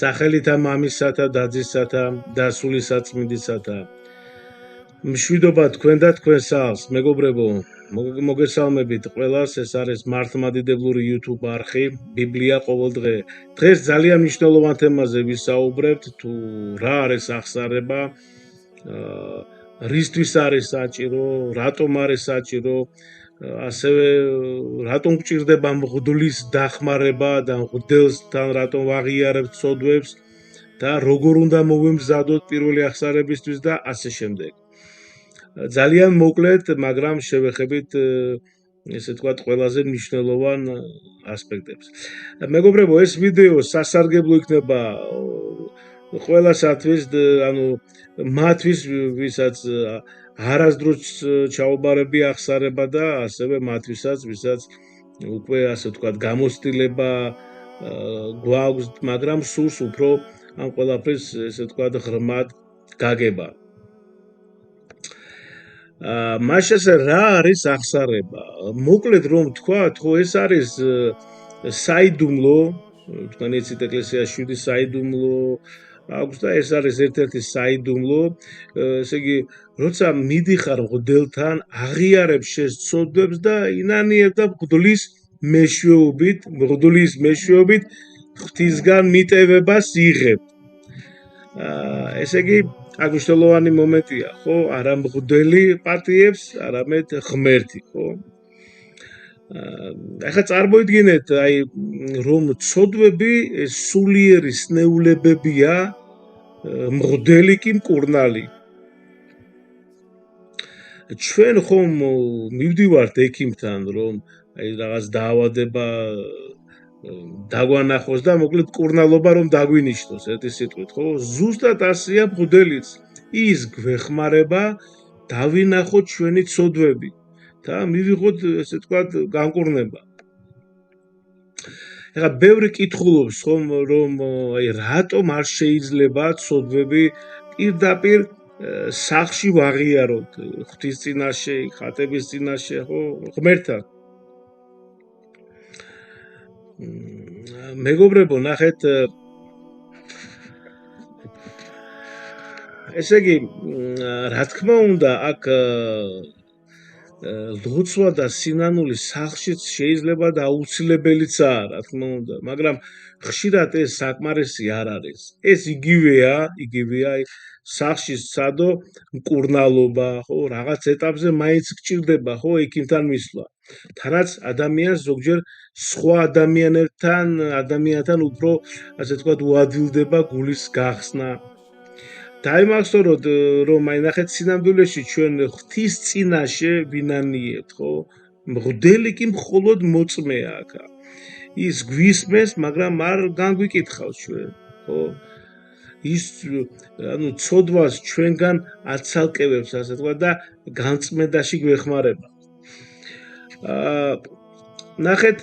სახელითა მამისათა, დაძისათა, დასულისაწმინდისათა. მშვიდობა თქვენ და თქვენ სახლს, მეგობრებო, მოგესალმებით ყველას, ეს არის მართლმადიდებლური YouTube არხი, ბიბლია ყოველდღე. დღეს ძალიან მნიშვნელოვან თემაზე ვისაუბრებთ, თუ რა არის აღსარება, რისთვის არის საჭირო, რატომ არის საჭირო, ასევე რატომ გჭირდება მღვდლის დახმარება და მღვდელსთან რატომ ვაღიარებთ ცოდვებს და როგორ უნდა მოვემზადოთ პირველი აღსარებისთვის და ასე შემდეგ. ძალიან მოკლედ, მაგრამ შევეხებით ესე ვთქვათ ყველაზე მნიშვნელოვან ასპექტებს. მეგობრებო, ეს ვიდეო სასარგებლო იქნება ყველასათვის, ანუ მათთვის, ვისაც არასდროს ჩაუბარები აღსარება და ასევე მათთვისაც, ვისაც უკვე ასე ვთქვათ გამოცდილება გვაქვს, მაგრამ სურს უფრო ამ ყველაფრის ესე ვთქვათ ღრმად გაგება. მაშასე რა არის აღსარება? მოკლედ რომ ვთქვათ, ხო ეს არის საიდუმლო, თქვენ იცით ეკლესიაში 7 საიდუმლო აქვს და ეს არის ერთ-ერთი საიდუმლო, ესე იგი, როცა მიდიხარ მღვდელთან, აღიარებ შენს ცოდვებს და ინანიებ და მღვდლის მეშვეობით ღვთისგან მიტევებას იღებ. ესე იგი, აქ მნიშვნელოვანი მომენტია, ხო, არა მღვდელი პატიებს, არამედ ღმერთი, ხო? ახლა წარმოიდგინეთ, აი, რომ ცოდვები სულიერი სნეულებებია, მღვდელი კი მკურნალი. ჩვენ ხომ მივდივართ ექიმთან, რომ აი რაღაც დაავადება დაგვანახოს და მოკლედ მკურნალობა რომ დაგვინიშნოს ერთი სიტყვით, ხო? ზუსტად ასეა მღვდელიც. ის გვეხმარება დავინახოთ ჩვენი ცოდვები და მივიღოთ, ესე ვთქვათ, განკურნება. ეხლა ბევრი კითხულობს, ხომ, რომ აი რატომ არ შეიძლება ცოდვები პირდაპირ სახლში ვაღიაროთ ღვთის წინაშე, ხატების წინაშე, ხო, ღმერთთან. მეგობრებო, ნახეთ, ესე იგი, რა თქმა უნდა, აქ ლოცვა და სინანული სახლშიც შეიძლება და აუცილებელიცაა, რა თქმა უნდა, მაგრამ ხშირად ეს საკმარისი არ არის. ეს იგივეა, სახლში სადო მკურნალობა, ხო, რაღაც ეტაპზე მაინც გჭირდება, ხო, ექიმთან მისვლა. თანაც ადამიანს ზოგჯერ სხვა ადამიანთან უფრო, ასე ვთქვათ, უადვილდება გულის გახსნა. დაიმახსოვროთ, რომ აი ნახეთ სინამდვილეში ჩვენ ღვთის წინაშე ვინანიებთ, ხო? მღვდელი კი მხოლოდ მოწმეა აქ. ის გვისმენს, მაგრამ არ განგვიკითხავს ჩვენ, ხო? ის ანუ ცოდვას ჩვენგან აცალკევებს, ასე ვთქვათ, და განწმენდაში გვეხმარება. ნახეთ,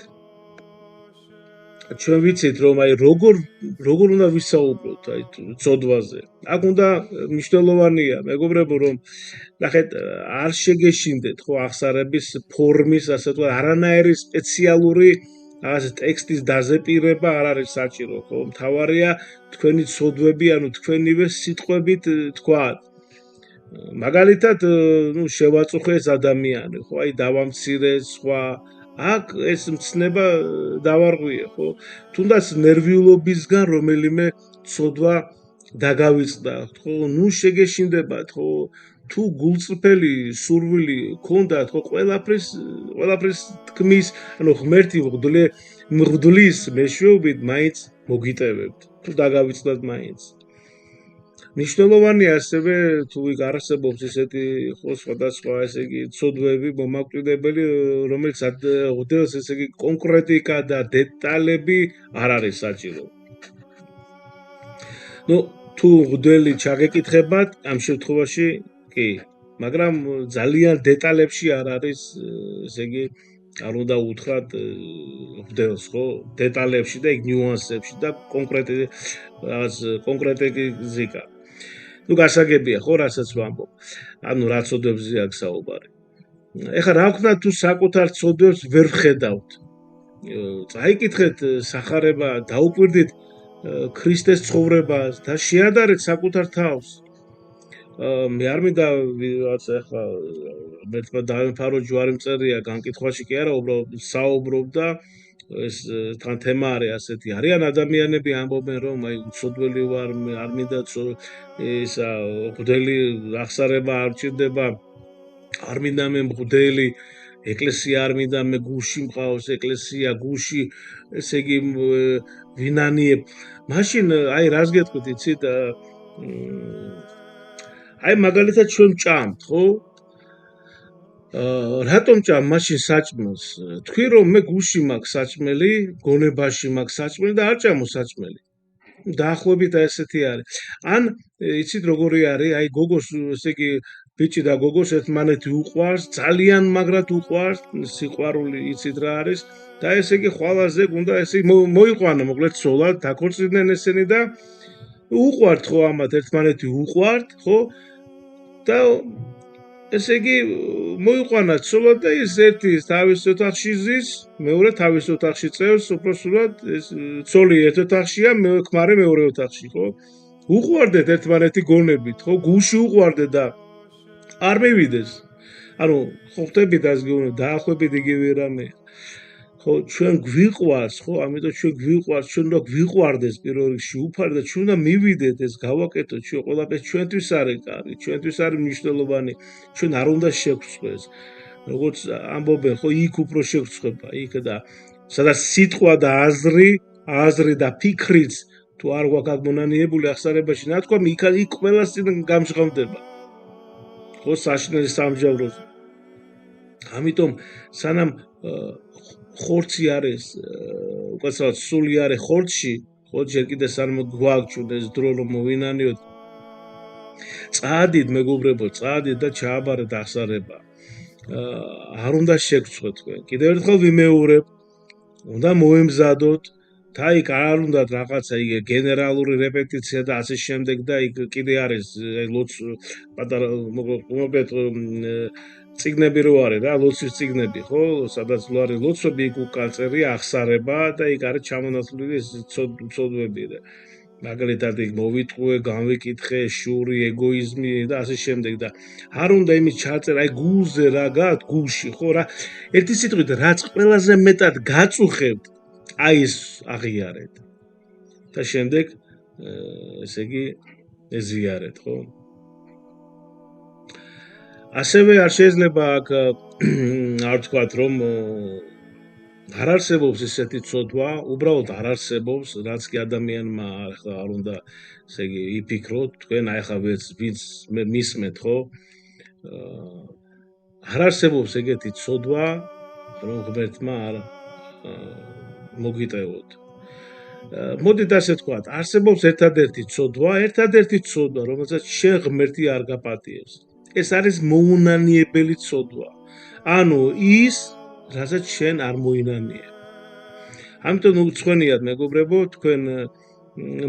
ჩვენ ვიცით, რომ აი როგორ უნდა ვისაუბროთ აი ცოდვაზე. აქ უნდა მნიშვნელოვანია, მეგობრებო, რომ ნახეთ, არ შეგეშინდეთ, ხო, აღსარების ფორმის, ასე ვთქვათ, არანაირი სპეციალური რაღაც ტექსტის დაზეპირება არ არის საჭირო, ხო? მთავარია თქვენი ცოდვები, ანუ თქვენივე სიტყვებით თქვათ. მაგალითად, ნუ შევაწუხე ეს ადამიანი, ხო, აი დავამცირე სხვა აქ ეს მცნება დავარღვიე, ხო? თუნდაც ნერვიულობისგან რომელიმე ცოდვა დაგავიწყდა, ხო? ნუ შეგეშინდებათ, ხო? თუ გულწრფელი სურვილი გქონდათ, ხო, ყველაფრის თქმის, ანუ ღმერთი მღვდლის მეშვეობით მაინც მოგიტევებთ, თუ დაგავიწყდათ მაინც. მნიშვნელოვანია ასევე, თუ იქ არსებობს ესეთი, ხო, სხვადასხვა, ესე იგი, ცოდვები, მომაკვდინებელი, რომელიც მღვდელს, ესე იგი, კონკრეტიკა და დეტალები არ არის საჭირო. ნუ, თუ მღვდელი ჩაგეკითხებათ, ამ შემთხვევაში კი, მაგრამ ძალიან დეტალებში არ არის, ესე იგი, არ უნდა უთხრათ მღვდელს, ხო, დეტალებში და იქ ნიუანსებში და კონკრეტიკა. ნუ გასაგებია, ხო, რასაც ვამბობ. ანუ რა ცოდვებზე აქ საუბარი. ეხლა რა ვქნათ, თუ საკუთარ ცოდვებს ვერ ვხედავთ? წაიკითხეთ სახარება, დაუკვირდით, ქრისტეს ცხოვრებას და შეადარეთ საკუთარ თავს. მე არ მინდა ვიღაც ახლა მეთქმა დავემფარო ჯვარი მწერია განკითხვაში კი არა უბრალოდ საუბრობ და ეს თან თემა არის ასეთი არიან ადამიანები ამბობენ რომ აი უცოდველი ვარ მე არ მინდა ისა მღვდელი აღსარება არ ჭირდება არ მინდა მე მღვდელი ეკლესია არ მინდა მე გუში მყავს ეკლესია გუში ესე იგი ვინანიებ მაშინ აი რას გეტყვით იცით აი მაგალითად ჩვენ ჭამთ ხო რატომ ჭამ მაშინ საჭმელს თქვი რომ მე გუში მაქვს საჭმელი გონებაში მაქვს საჭმელი და არ ჭამო საჭმელი დაახლოებით ესეთი არის ან იცით როგორი არის აი გოგოს ესე იგი ბიჭი და გოგოს ერთმანეთი უყვარს ძალიან მაგრად უყვარს სიყვარული იცით რა არის და ესე იგი ხვალაზე უნდა ესე მოიყვანა მოკლედ ცოლად დაქორწინდნენ ესენი და უყვართ ხო ამათ ერთმანეთი უყვართ ხო და ესე იგი მოიყვანა ცოლად და ის ერთი თავის ოთახში ზის, მეორე თავის ოთახში წევს, უпроსურად ცოლი ერთ ოთახშია, ქმარი მეორე ოთახში, ხო? უყვარდეთ ერთმანეთი გონებით, ხო? გუში უყვარდეთ და არ მივიდეს. ანუ ხო ხტებით ასე გეუბნები, დაახლოებით იგივე რამე. ხო, ჩვენ გვიყვარს, ხო? ამიტომ ჩვენ გვიყვარს, ჩვენ უნდა გვიყვარდეს პირველ რიგში უფალი და ჩვენ უნდა მივიდეთ ეს გავაკეთოთ, ჩვენ ყველაფერს ჩვენთვის არის კარგი, ჩვენთვის არის მნიშვნელოვანი, ჩვენ არ უნდა შევხვდეს. როგორც ამბობენ, ხო, იქ უფრო შევხვდება, იქ და სადაც სიტყვა და აზრი და ფიქრიც თუ არ გვაქვს მონანიებული ახსარებაში, ნათქვამი იქ ყველას წინ გამჟღავნდება. ხო, საშინელი სამჟავროზე. ამიტომ სანამ ხორცი არის, უკაცრავად სული არის ხორცში, ხო, ჯერ კიდე სანამ გვაქვს ეს დრო რომ მოვინანიოთ. წაადით მეგობრებო, წაადით და ჩააბარეთ ახსარება. არ უნდა შეგწყვეთ თქვენ. კიდევ ერთხელ ვიმეორებ, უნდა მოემზადოთ და იქ არ უნდა რაღაცა იგ გენერალური რეპეტიცია და ასე შემდეგ და იქ კიდე არის ლოც პატარა მოკლედ ციგნები რო არის რა ლოცვის ციგნები ხო სადაც რო არის ლოცვები იქ უკან წერია ახსარება და იქ არის ჩამონაცვლილი ცოდვები და მაგალითად იქ მოვიტყუე განვიკითხე შური ეგოიზმი და ასე შემდეგ და არ უნდა იმის ჩაწერა აი გულზე რა გაათ გულში ხო რა ერთი სიტყვით რაც ყველაზე მეტად გაწუხებთ აი ეს აღიარეთ და შემდეგ ესე იგი ეზიარეთ ხო ასევე არ შეიძლება აქ არ ვთქვათ რომ არ არსებობს ესეთი ცოდვა, უბრალოდ არ არსებობს, რაც კი ადამიანმა არ უნდა ესე იგი იფიქროთ, თქვენ აი ხა ვინც მისმენთ ხო? არ არსებობს ეგეთი ცოდვა, რომ ღმერთმა არ მოგიტევოთ. მოდით ასე ვთქვათ, არსებობს ერთადერთი ცოდვა, რომელსაც შენ ღმერთი არ გაპატიებს. ეს არის მოუნანიებელი ცოდვა. ანუ ის რასაც შენ არ მოინანიებ. ამიტომ უცხენიათ მეგობრებო, თქვენ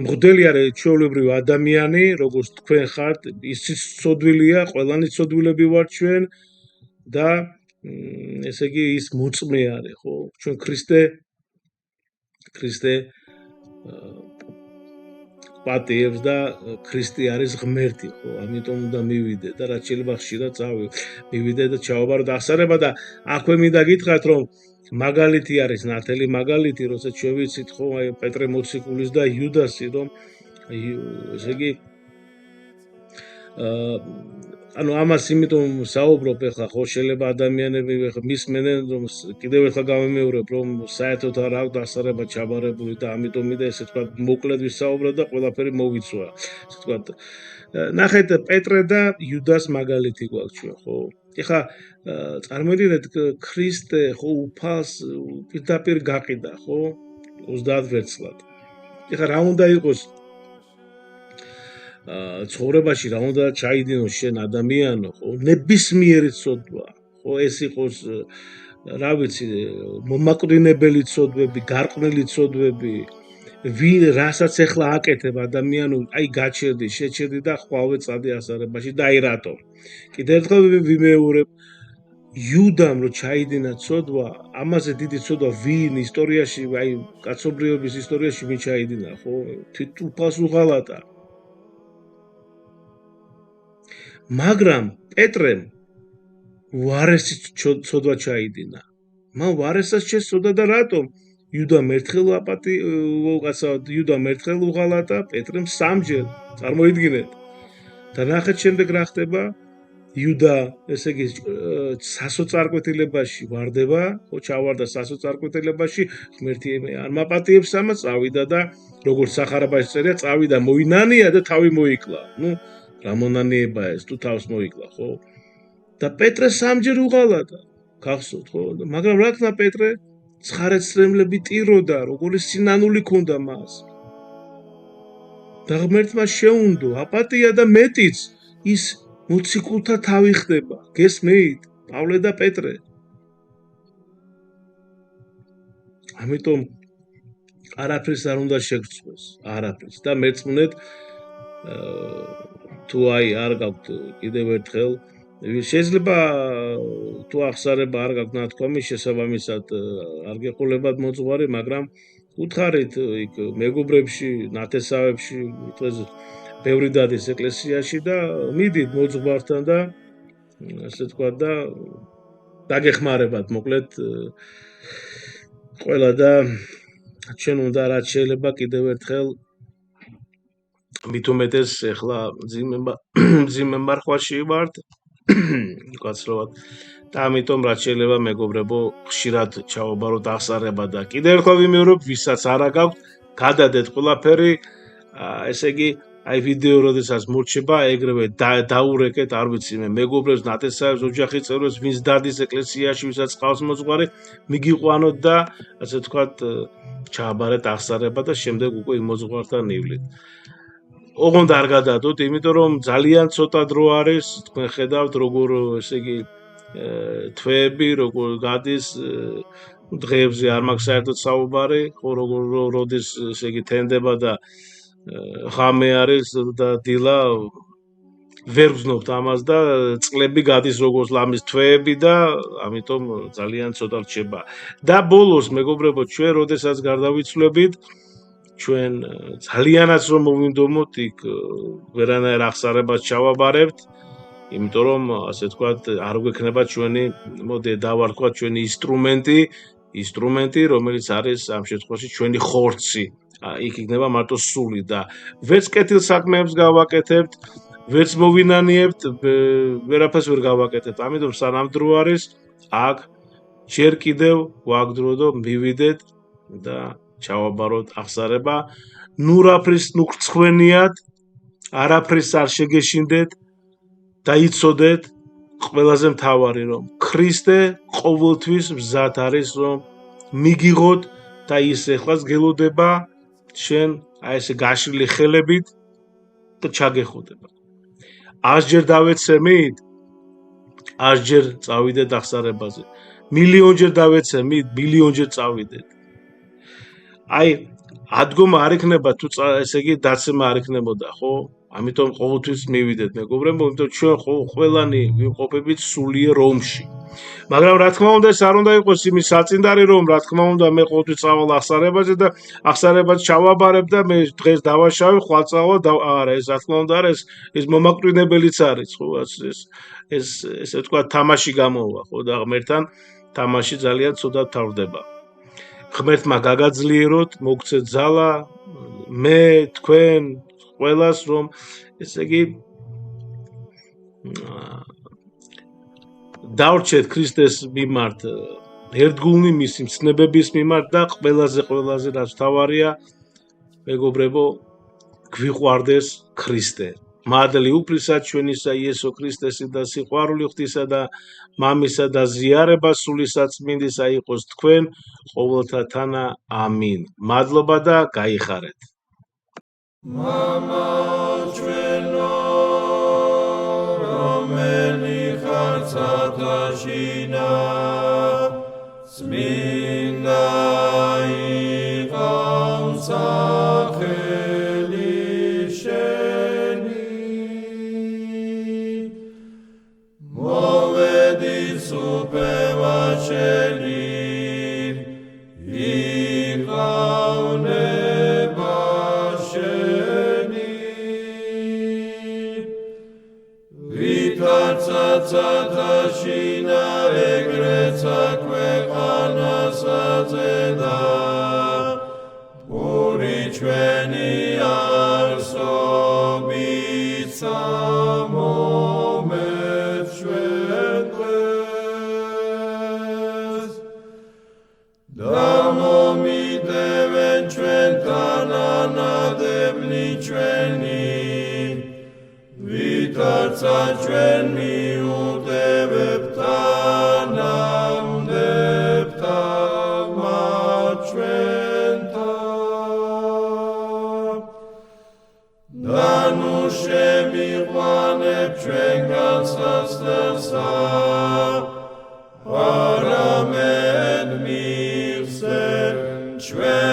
მღვდელი არის ჩვეულებრივი ადამიანი, როგორც თქვენ ხართ, ისიც ცოდვილია, ყველანი ცოდვილები ვართ ჩვენ და ესე იგი ის მოწმე არის, ხო? ჩვენ ქრისტე პატიებს და ქრისტე არის ღმერთი, ხო? ამიტომ უნდა მივიდეთ და რაც შეიძლება ხშირად მივიდეთ და ჩავაბაროთ ახსარება და აქვე მინდა გითხრათ, რომ მაგალითი არის ნათელი მაგალითი, როცა ჩვენ ვიცით, ხო, აი პეტრე მოციქულის და იუდასი, რომ ესე იგი ანუ ამას იმიტომ საუბრობ ახლა ხო შეიძლება ადამიანები მისმენენ რომ კიდევ ერთხელ გამემეორებ რომ საერთოდ არ აქვს დასარება ჩაბარებული და ამიტომ მინდა ესე თქვა მოკლედ ვისაუბრო და ყველაფერი მოვიცვა ესე თქვა ნახეთ პეტრე და იუდას მაგალითი გვაქვს ჩვენ ხო ეხლა წარმოიდგინეთ ქრისტე ხო უფალს პირდაპირ გაყიდა ხო 30 ვერცხლად ეხლა რა უნდა იყოს ცხოვრებაში რა უნდა ჩაიდინოს შენ ადამიანო ხო ნებისმიერი ცოდვა ხო ეს იყოს რა ვიცი მომაკვდინებელი ცოდვები გარყვნილი ცოდვები ვინ რასაც ახლა აკეთებ ადამიანო აი გაჩერდი შეჩერდი და ხვალე წადი ასარებაში და აი რატო კიდევ ერთხელ ვიმეორებ იუდამ რო ჩაიდინა ცოდვა, ამაზე დიდი ცოდვა ვინ ისტორიაში, აი კაცობრიობის ისტორიაში ვინ ჩაიდინა, ხო? თვითუფალს უღალატა. მაგრამ პეტრემ ვარესი ცოდვა ჩაიდინა. მან ვარესას შეცოდა და რატომ? იუდამ ერთხელ იუდამ ერთხელ უღალატა, პეტრემ სამჯერ. წარმოიდგინეთ. და ნახეთ შემდეგ რა ხდება? იუდა, ესე იგი, სასოწარკვეთილებაში ვარდება, ხო, ჩავარდა სასოწარკვეთილებაში, ღმერთი არ მაპატიებს ამას, წავიდა და როგორც სახარებაში წერია, წავიდა, მოინანია და თავი მოიკლა. ნუ, რა მონანიება ეს, თუ თავს მოიკლა, ხო? და პეტრე სამჯერ უღალატა. გახსოვთ, ხო? მაგრამ რა ქნა პეტრე? ცხარეცრემლები ტიროდა, როგორი სინანული ქონდა მას. და ღმერთმა შეუნდო, აპატია და მეტიც ის მოციქულთა თავი ხდება. გესმით? პავლე და პეტრე. ამიტომ არაფერს არ უნდა შეგწყვეს, არაფერს. და მერწმუნედ თუ აი არ გაქვთ კიდევ ერთხელ შეიძლება თუ ახსარება არ გაქვთ ნათქვამი შესაბამისად არ გეყოლებათ მოძღვარი, მაგრამ უთხარით იქ მეგობრებში, ნათესავებში, ეს ბევრი დადის ეკლესიაში და მიდით მოძღვართან და ასე თქვა და დაგეხმარებათ მოკლედ ყველა და ჩვენ უნდა რაც შეიძლება კიდევ ერთხელ მით უმეტეს ეხლა მძიმე მარხვაში ვართ უკაცრავად და ამიტომ რაც შეიძლება მეგობრებო ხშირად ჩავაბაროთ ახსარება და კიდევ ერთხელ ვიმეორებ ვისაც არა გაქვთ გადადეთ ყველაფერი ესე იგი აი ვიდეო როდესაც მორჩება ეგრევე დაურეკეთ არ ვიცი მე მეგობრებს ნათესავებს ოჯახის წევრებს ვინც დადის ეკლესიაში ვისაც ყავს მოძღვარი მიგიყვანოთ და ასე თქვათ ჩააბარეთ ახსარება და შემდეგ უკვე იმ მოძღვართან ივლით ოღონდ არ გადადოთ იმიტომ რომ ძალიან ცოტა დრო არის თქვენ ხედავთ როგორ ესე იგი თვეები როგორ გადის დღეებზე არ მაქვს საერთოდ საუბარი ხო როგორ როდის ესე იგი თენდება და ღამე არის და დილა ვერ ვზნობთ ამას და წლები გადის როგორც ლამის თვეები და ამიტომ ძალიან ცოტა რჩება და ბოლოს მეგობრებო ჩვენ როდესაც გარდავიცვლებით ჩვენ ძალიანაც რომ მოვინდომოთ იქ ვერანაირ ახსარებას ჩავაბარებთ იმიტომ რომ ასე თქვათ არ გვექნება ჩვენი მოდი დავარქვათ ჩვენი ინსტრუმენტი რომელიც არის ამ შემთხვევაში ჩვენი ხორცი იქ იქნება მარტო სული და ვერც კეთილ საქმეებს გავაკეთებთ, ვერც მოვინანიებთ, ვერაფერს ვერ გავაკეთებთ. ამიტომ სანამ დრო არის, აქ ჯერ კიდევ გვაქვს დრო და მივიდეთ და ჩავაბაროთ ახსარება. ნურაფრის ნუხრცხვენიათ, არაფრის არ შეგეშინდეთ და იცოდეთ ყველაზე მთავარი რომ ქრისტე ყოველთვის მზად არის რომ მიგიღოთ და ის ეხლაც გელოდება შენ აი ესე გაშლილი ხელებით და ჩაგეხოდება. 100 ჯერ დავეცემით, 100 ჯერ წავიდეთ ახსარებაზე. მილიონჯერ დავეცემით, მილიონჯერ წავიდეთ. აი ადგომა არ იქნება თუ ესე იგი დაცემა არ იქნებოდა, ხო? ამიტომ ყოველთვის მივიდეთ მეგობრებო, იმიტომ ჩვენ ყველანი ვიმყოფებით სულიერ რომში. მაგრამ რა თქმა უნდა ეს არ უნდა იყოს იმის საწინდარი რომ რა თქმა უნდა მე ყოველთვის წავალ ახსარებაზე და ახსარებას ჩავაბარებ და მე დღეს დავაშავე ხვალ წავალ არა ეს რა თქმა უნდა არა ეს მომაკვდინებელიც არის ხო ეს ესე თქვა თამაში გამოვა ხო და ღმერთთან თამაში ძალიან ცუდად თავდება ღმერთმა გაგაძლიეროთ მოგცეთ ძალა მე თქვენ ყველას რომ ესე იგი დავრჩეთ ქრისტეს მიმართ ერთგულნი მისი მცნებების მიმართ და ყველაზე რაც თავარია მეგობრებო გვიყვარდეს ქრისტე მადლი უფლისად ჩვენისა იესო ქრისტესი და სიყვარული ღვთისა და მამისა და ზიარება სული საწმინდისა იყოს თქვენ ყოველთა თანა ამინ მადლობა და გაიხარეთ მამა ჩვენო რომელი Satashina Sminda Ivam Sacheli Sheni Movedi სოფევა შენი იყავნება შენი ვითარცაცა შინა ეგრეცა ქვეყანასაწედა პური ჩვენი არსობით სამომეთ ჩვენ დღეს და მომიდევენ ჩვენთან ანადებლი ჩვენი ვითარცა ჩვენ მიუტევებთ თანამდებთ მათ ჩვენთან და ნუ შემიყვანებ ჩვენგან სასწრაფსა არამედ მიხსენ ჩვენ